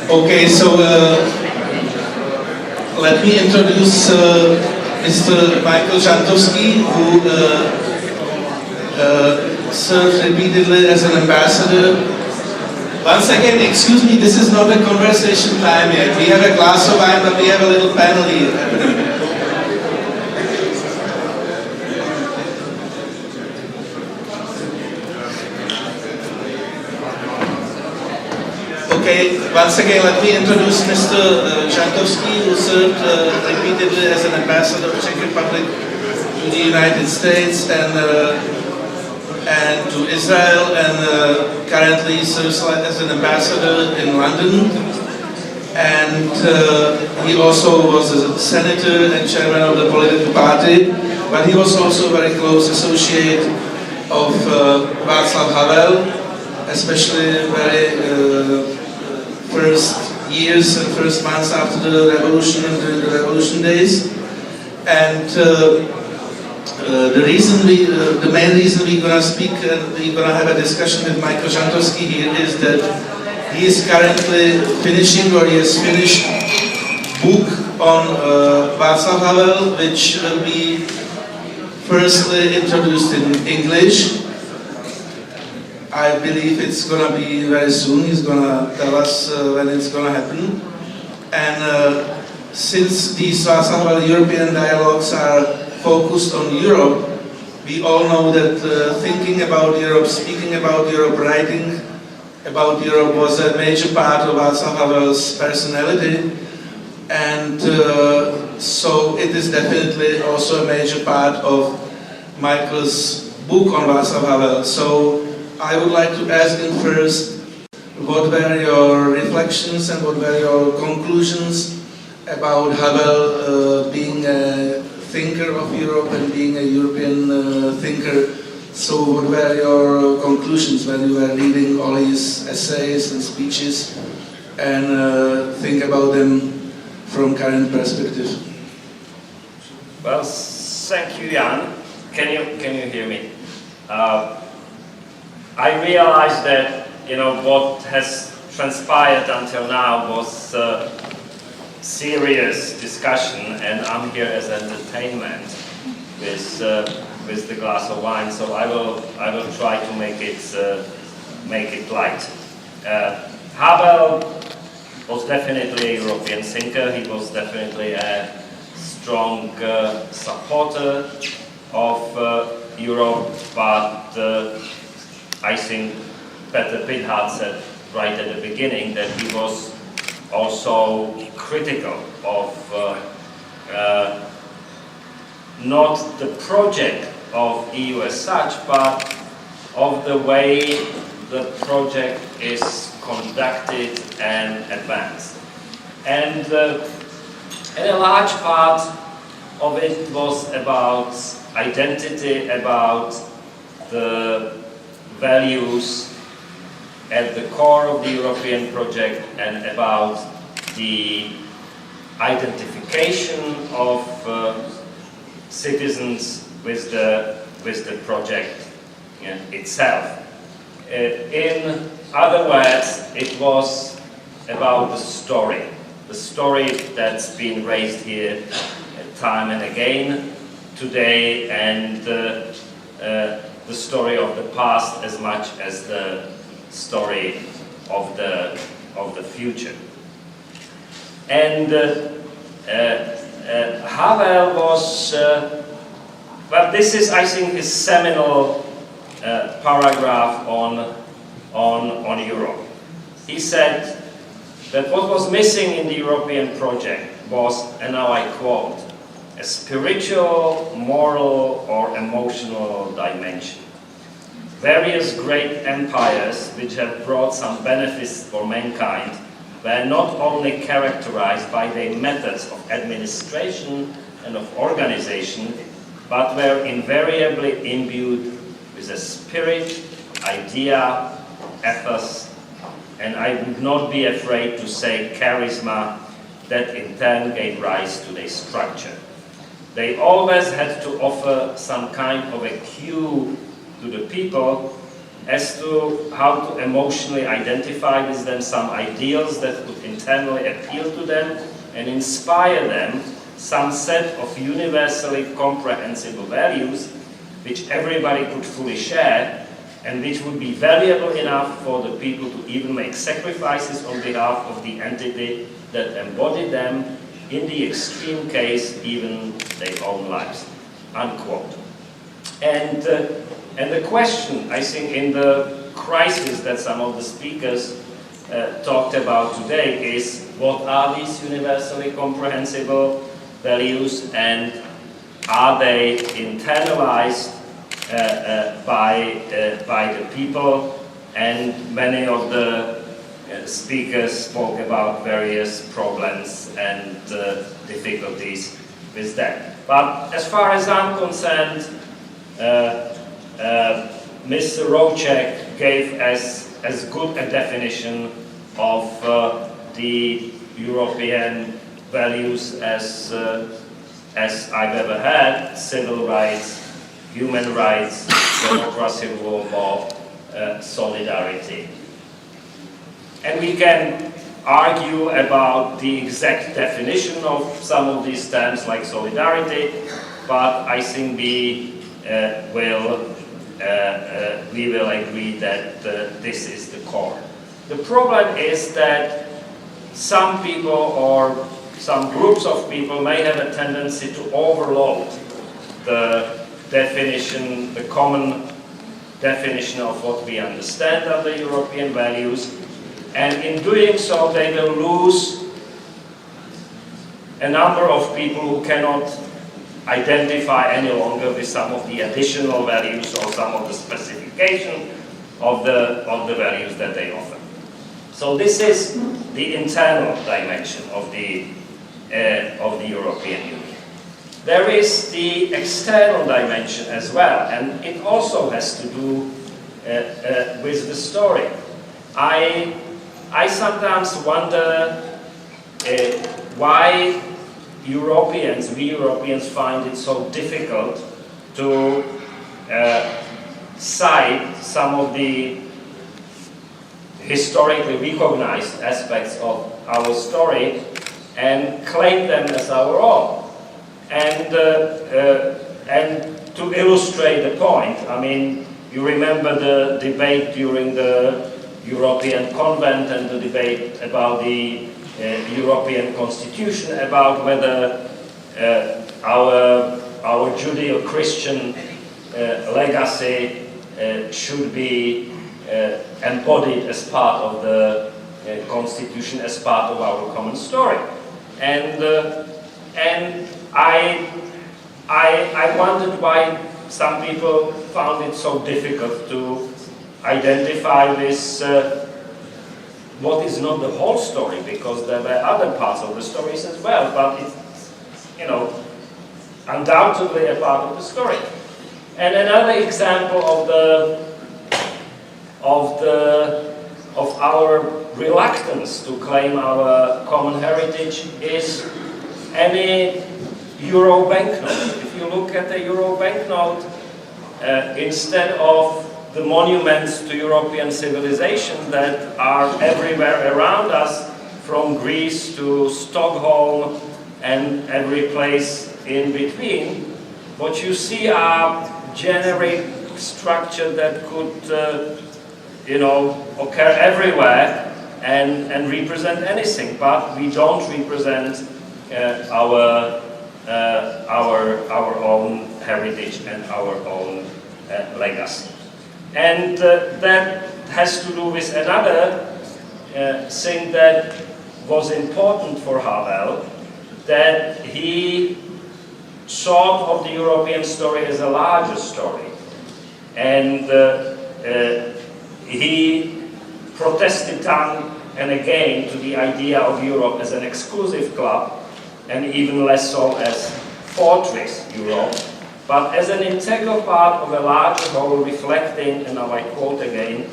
Okay, so let me introduce Mr. Michael Žantovský, who served repeatedly as an ambassador. Once again, excuse me, this is not a conversation time yet. We have a glass of wine, but we have a little panel here. Okay, once again, let me introduce Mr. Žantovský, who served repeatedly as an ambassador of Czech Republic to the United States and to Israel, and currently serves as an ambassador in London. And he also was a senator and chairman of the political party, but he was also a very close associate of Václav Havel, especially very first years and first months after the revolution and during the revolution days. And the main reason we're gonna speak and we're gonna have a discussion with Michael Žantovský here is that he is currently finishing, or he has finished, book on Václav Havel, which will be firstly introduced in English. I believe it's gonna be very soon. He's gonna tell us when it's gonna happen. And since these Václav Havel European dialogues are focused on Europe, we all know that thinking about Europe, speaking about Europe, writing about Europe was a major part of Václav Havel's personality, and so it is definitely also a major part of Michael's book on Václav Havel. So I would like to ask him first, what were your reflections and what were your conclusions about Havel being a thinker of Europe and being a European thinker? So what were your conclusions when you were reading all his essays and speeches, and think about them from current perspective? Well, thank you, Jan. Can you hear me? I realized that what has transpired until now was serious discussion, and I'm here as entertainment with the glass of wine. So I will try to make it light. Havel was definitely a European thinker. He was definitely a strong supporter of Europe, but I think Peter Pithard said right at the beginning that he was also critical of not the project of EU as such, but of the way the project is conducted and advanced. And a large part of it was about identity, about the values at the core of the European project, and about the identification of citizens with the project itself. In other words, it was about the story that's been raised here time and again today, and the story of the past as much as the story of the future. And Havel was well, this is, I think, his seminal paragraph on Europe. He said that what was missing in the European project was, and now I quote, a spiritual, moral, or emotional dimension. Various great empires which have brought some benefits for mankind were not only characterized by their methods of administration and of organization, but were invariably imbued with a spirit, idea, ethos, and I would not be afraid to say charisma that in turn gave rise to their structure. They always had to offer some kind of a cue to the people, as to how to emotionally identify with them some ideals that could internally appeal to them and inspire them some set of universally comprehensible values which everybody could fully share and which would be valuable enough for the people to even make sacrifices on behalf of the entity that embodied them, in the extreme case, even their own lives." Unquote. And the question, I think, in the crisis that some of the speakers talked about today is, what are these universally comprehensible values, and are they internalized by the people? And many of the speakers spoke about various problems and difficulties with that. But as far as I'm concerned, Mr. Rouček gave as good a definition of the European values as I've ever had: civil rights, human rights, democracy, rule of law, solidarity. And we can argue about the exact definition of some of these terms like solidarity, but I think we will agree that this is the core. The problem is that some people or some groups of people may have a tendency to overload the definition, the common definition of what we understand under European values, and in doing so they will lose a number of people who cannot identify any longer with some of the additional values or some of the specification of the values that they offer. So this is the internal dimension of the European Union. There is the external dimension as well, and it also has to do with the story. I sometimes wonder why we Europeans find it so difficult to cite some of the historically recognized aspects of our story and claim them as our own. And to illustrate the point, I mean, you remember the debate during the European Convent and the debate about the European Constitution, about whether our Judeo-Christian legacy should be embodied as part of the Constitution, as part of our common story. And I wondered why some people found it so difficult to identify with what is not the whole story, because there were other parts of the stories as well, but it's, undoubtedly a part of the story. And another example of our reluctance to claim our common heritage is any euro banknote. If you look at the euro banknote, instead of the monuments to European civilization that are everywhere around us, from Greece to Stockholm and every place in between, what you see are generic structure that could occur everywhere and represent anything, but we don't represent our own heritage and our own legacy. And that has to do with another thing that was important for Havel, that he thought of the European story as a larger story. And he protested time and again to the idea of Europe as an exclusive club, and even less so as fortress Europe, but as an integral part of a larger whole, reflecting, and now I quote again,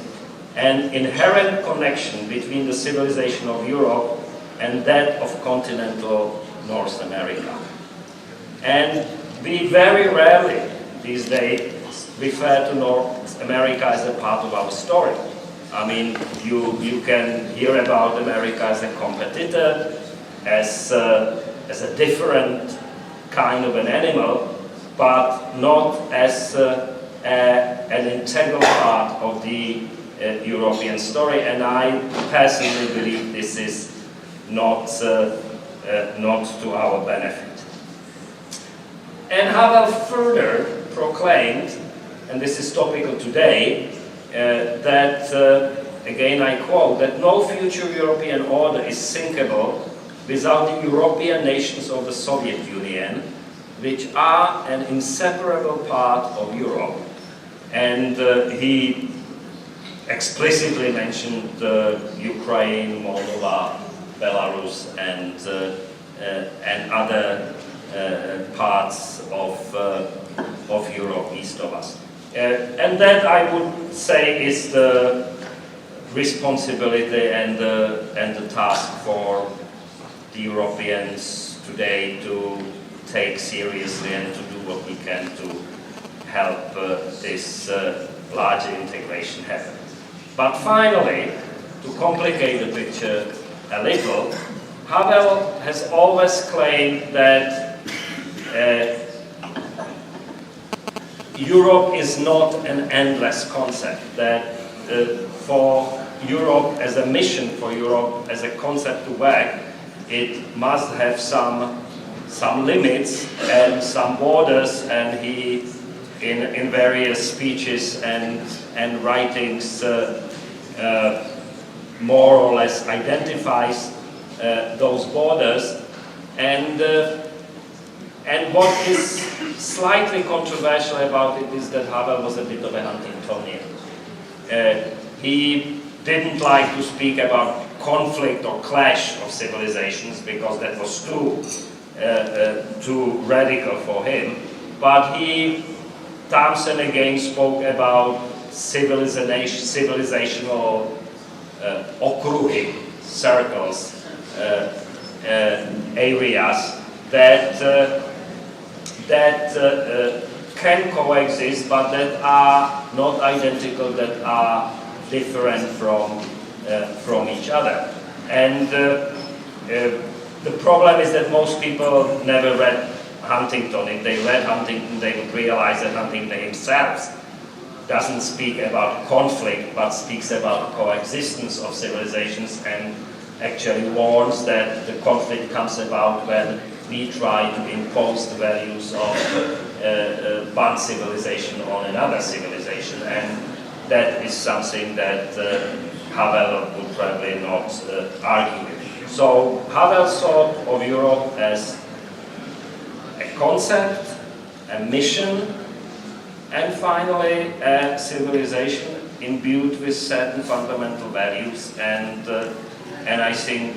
an inherent connection between the civilization of Europe and that of continental North America. And we very rarely these days refer to North America as a part of our story. I mean, you can hear about America as a competitor, as a different kind of an animal, but not as an integral part of the European story. And I personally believe this is not to our benefit. And Havel further proclaimed, and this is topical today, that, again I quote, that no future European order is thinkable without the European nations of the Soviet Union, which are an inseparable part of Europe. And he explicitly mentioned Ukraine, Moldova, Belarus, and other parts of Europe east of us. And that, I would say, is the responsibility and the task for the Europeans today to take seriously and to do what we can to help this larger integration happen. But finally, to complicate the picture a little, Havel has always claimed that Europe is not an endless concept, that for Europe as a mission, for Europe as a concept to work, it must have some limits and some borders, and he, in various speeches and writings, more or less identifies those borders. And what is slightly controversial about it is that Havel was a bit of a Huntingtonian. He didn't like to speak about conflict or clash of civilizations because that was too radical for him. But he, times and again, spoke about civilizational okruhy, circles, areas that can coexist, but that are not identical, that are different from each other. And the problem is that most people never read Huntington. If they read Huntington, they would realize that Huntington himself doesn't speak about conflict, but speaks about coexistence of civilizations, and actually warns that the conflict comes about when we try to impose the values of one civilization on another civilization, and that is something that Havel would probably not argue with. So Havel thought of Europe as a concept, a mission, and finally a civilization imbued with certain fundamental values, and I think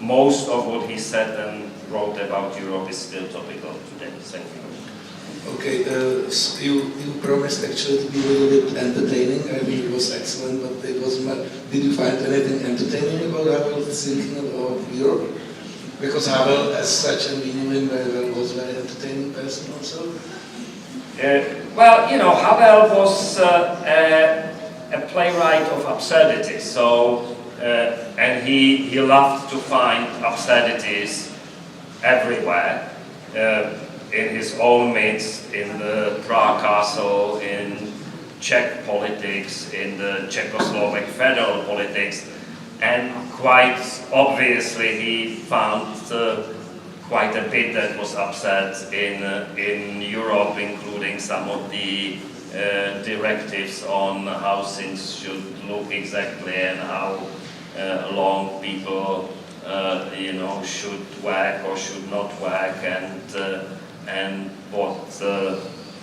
most of what he said and wrote about Europe is still topical today. Thank you. Okay, so you promised actually to be a little bit entertaining. I mean, it was excellent, but it was not. Did you find anything entertaining about Havel's thinking of Europe? Because Havel, as such, and we knew him very well, was a very entertaining person also. Well, you know, Havel was a playwright of absurdity, so and he loved to find absurdities everywhere, in his own midst, in the Prague castle, in Czech politics, in the Czechoslovak federal politics, and quite obviously he found quite a bit that was absurd in Europe, including some of the directives on how things should look exactly and how long people should work or should not work, and what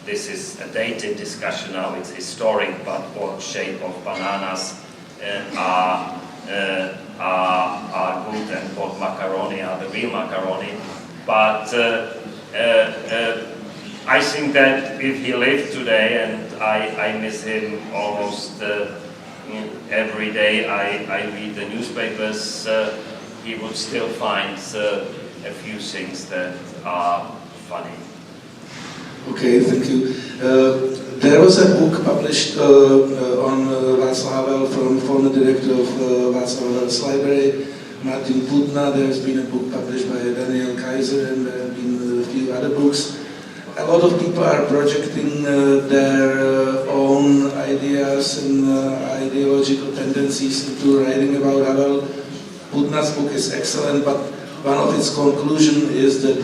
this is a dated discussion now, it's historic, but what shape of bananas are good and what macaroni are the real macaroni. But I think that if he lived today, and I miss him almost every day I read the newspapers, he would still find a few things that are funny. Okay, thank you. There was a book published on Václav Havel from former director of Václav Havel's library, Martin Putna. There's been a book published by Daniel Kaiser, and there have been a few other books. A lot of people are projecting their own ideas and ideological tendencies into writing about Havel. Putna's book is excellent, but one of its conclusions is that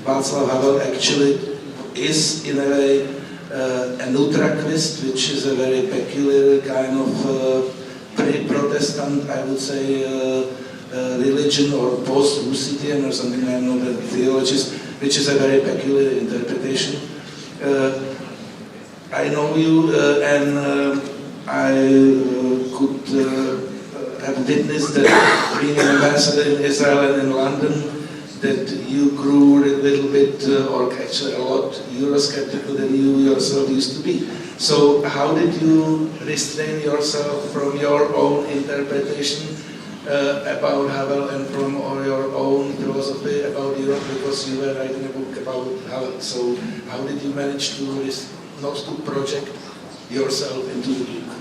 Václav Havel actually is in a way an ultra-Christ, which is a very peculiar kind of pre-Protestant, I would say, religion, or post-Russitian or something, I'm not a theologist, which is a very peculiar interpretation. I know you and I could have witnessed that being an ambassador in Israel and in London, that you grew a little bit, or actually a lot, Eurosceptical than you yourself used to be. So how did you restrain yourself from your own interpretation about Havel and from your own philosophy about Europe, because you were writing a book about Havel? So how did you manage to not to project yourself into the book?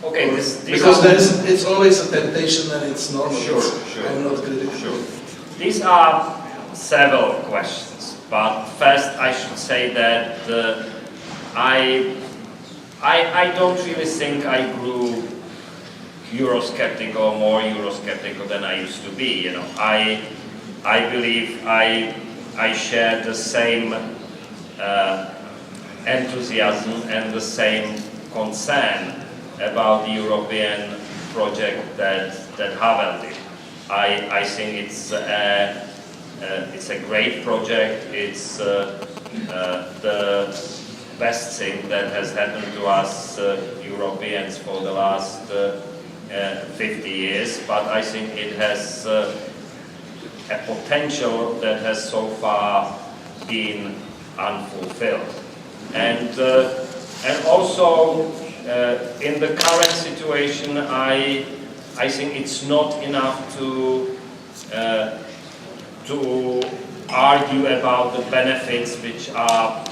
Okay, because it's always a temptation and it's normal. Sure. I'm not critical. Sure. These are several questions, but first I should say that I don't really think I grew Eurosceptical, more Eurosceptical than I used to be. You know, I believe I share the same enthusiasm and the same concern about the European project that Havel did. I think it's a great project. It's the best thing that has happened to us Europeans for the last 50 years, but I think it has a potential that has so far been unfulfilled. And also in the current situation, I think it's not enough to argue about the benefits, which are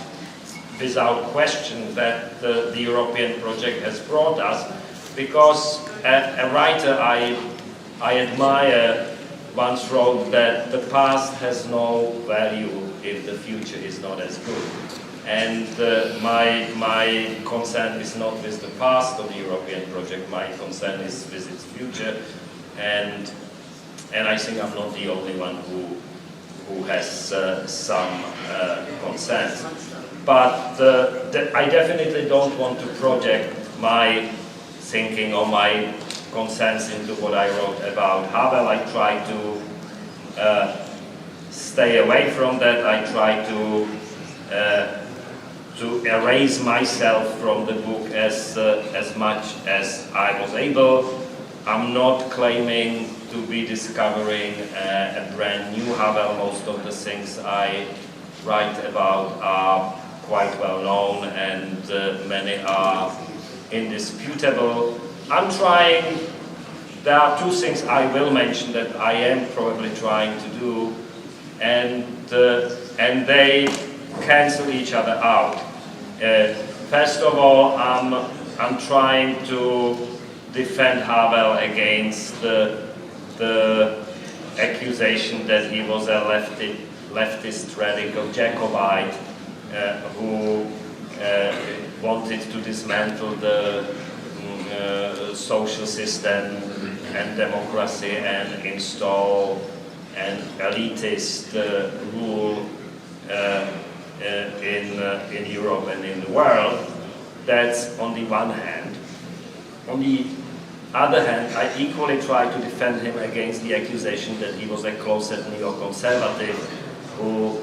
without question that the European project has brought us, because a writer I admire once wrote that the past has no value if the future is not as good. And my concern is not with the past of the European project, my concern is with its future, and I think I'm not the only one who has some concerns. But I definitely don't want to project my thinking or my concerns into what I wrote about Havel. I try to stay away from that. I try to erase myself from the book as much as I was able. I'm not claiming to be discovering a brand new Havel. Most of the things I write about are quite well known, and many are indisputable. I'm trying, there are two things I will mention that I am probably trying to do, and they cancel each other out. First of all, I'm trying to defend Havel against the accusation that he was a leftist radical Jacobite who wanted to dismantle the social system and democracy and install an elitist rule in Europe and in the world. That's on the one hand. On the other hand, I equally try to defend him against the accusation that he was a closet neoconservative who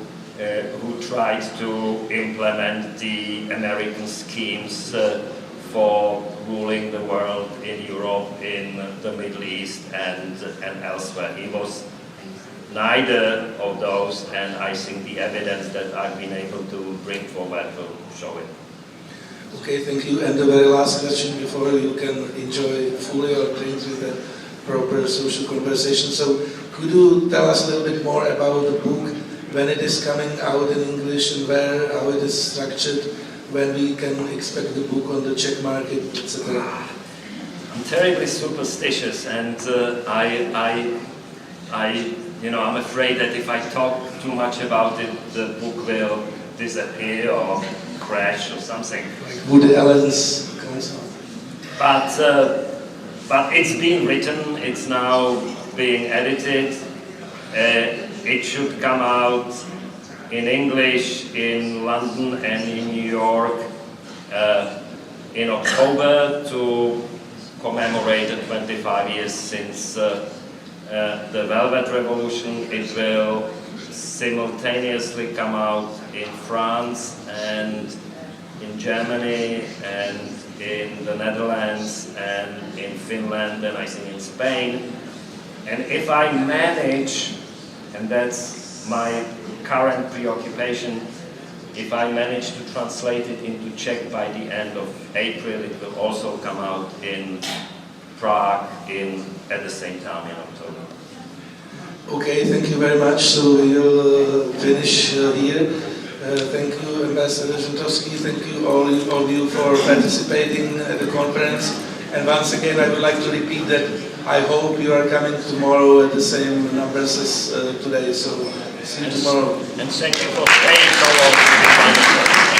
tried to implement the American schemes for ruling the world in Europe, in the Middle East, and elsewhere. He was neither of those, and I think the evidence that I've been able to bring forward will show it. Okay, thank you. And the very last question before you can enjoy fully your drinks with a proper social conversation. So, could you tell us a little bit more about the book? when it is coming out in English and how it is structured, when we can expect the book on the Czech market, etc. I'm terribly superstitious, and I'm afraid that if I talk too much about it, the book will disappear or crash or something. Like Woody Allen's concert. But it's being written. It's now being edited. It should come out in English in London and in New York in October to commemorate the 25 years since the Velvet Revolution. It will simultaneously come out in France and in Germany and in the Netherlands and in Finland and I think in Spain. And if I manage, and that's my current preoccupation, if I manage to translate it into Czech by the end of April, it will also come out in Prague at the same time in October. Okay, thank you very much. So we'll finish here. Thank you, Ambassador Žantovský. Thank you all of you for participating at the conference. And once again, I would like to repeat that I hope you are coming tomorrow at the same numbers as today. So see you tomorrow. And thank you for staying so long.